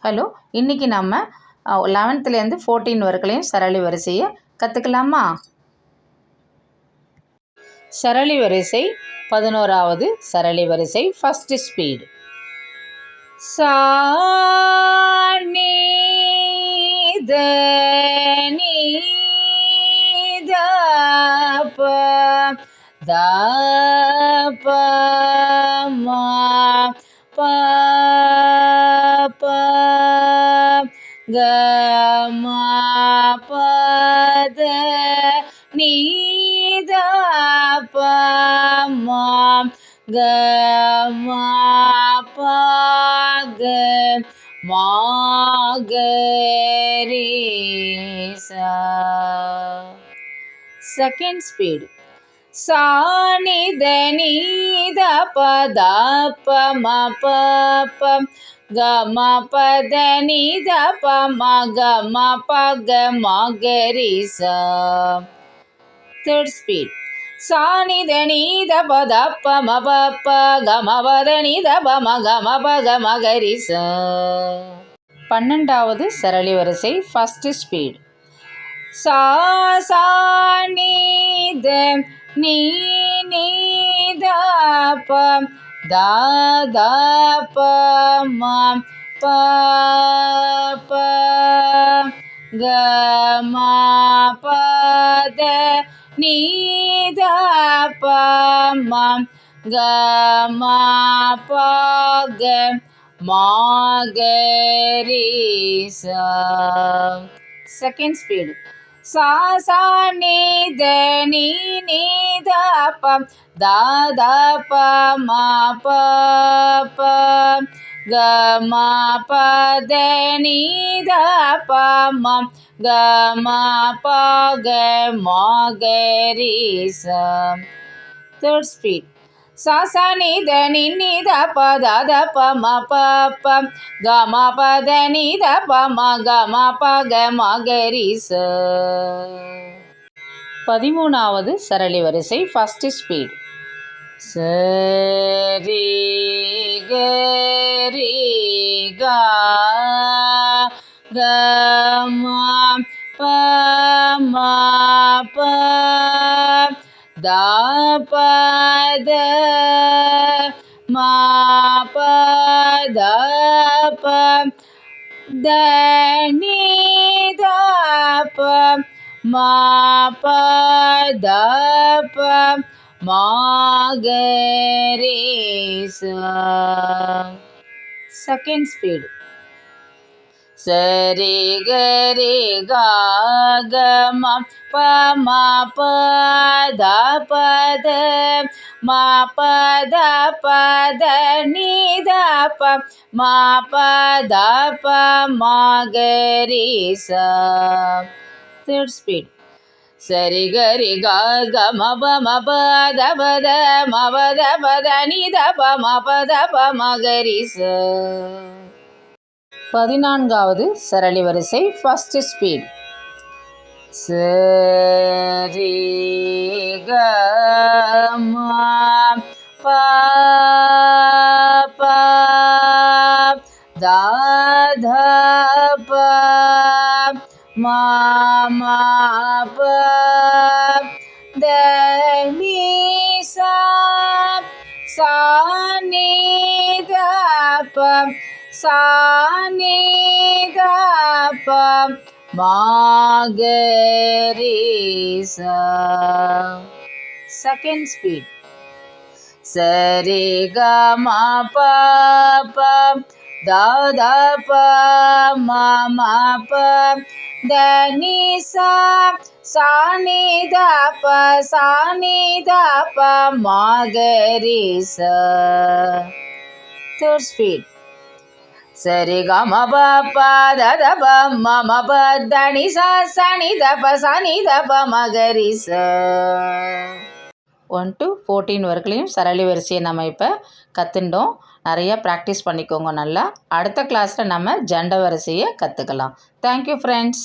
Hello, இன்றைக்கி நம்ம 11th 14 வரைக்கும் சரளி வரிசையை கற்றுக்கலாமா? சரளி வரிசை 11வது சரளி வரிசை ஃபஸ்ட்டு ஸ்பீடு. சா நீ த நீ த ப த ப ம ப ப க ம ப த நீ த ப ம க ம ப க ம க ரீ சா. Second speed. சா நி த நீ த ப த ப ம ப ப க ம ப த நீ த ப ம க ம ப க ம க ரீ சா. Third speed. சா நி த நீ த ப த ப ம ப ப க ம ப த நீ த ப ம க ம ப க ம க ரீ சா. 12வது சரளி வரிசை ஃபஸ்ட்டு ஸ்பீட். சா சா நீ த நீ நீ த ப த த ப ம ப ப க ம ப த நீ த ப ம க ம ப க ம க ரீ சா. Second speed. சா சா நீ த நீ நீ த ப த த ப ம ப ப க ம ப த நீ த ப ம க ம ப க ம க ரீ சா. Third speed. சா சா நீ த நீ நீ த ப த த ப ம ப ப க ம ப த நீ த ப ம க ம ப க ம க ரீ சா. 13வது சரளி வரிசை ஃபஸ்ட்டு ஸ்பீட். ச ரீ க ரீ க க ம ப ம ப த ப த ம ப த ப த நீ த ப ம ப த ப ம க ரீ சா. Second speed. ச ரீ க ரீ க க ம ப ம ப த ப த ம ப த ப த நீ த ப ம ப த ப ம க ரீ சா. Third speed. சரி க ரி க க ம ப ம ப த ப த ம ப த ப த நீ த ப ம ப த ப ம க ரீ சா. 14வது சரளி வரிசை ஃபஸ்ட்டு ஸ்பீட். ச ரீ க ம ப ப த த ப ம ம ப த நீ சா சா நீ த ப சா நீ த ப ம க ரீ சா. Second speed. ச ரீ க ம ப ப த த ப ம ம ப த நீ சா சா நீ த ப சா நீ த ப ம க ரீ சா. Third speed. ச ரீ க ம ப ப த த ப ம ம ப த நீ சா சா நீ த ப சா நீ த ப ம க ரீ சா. 1 to 14 வரைக்கும் சரளி வரிசையை நம்ம இப்போ கற்றுண்டோம். நிறையா ப்ராக்டிஸ் பண்ணிக்கோங்க நல்லா. அடுத்த கிளாஸில் நம்ம ஜண்ட வரிசையை கற்றுக்கலாம். Thank you friends.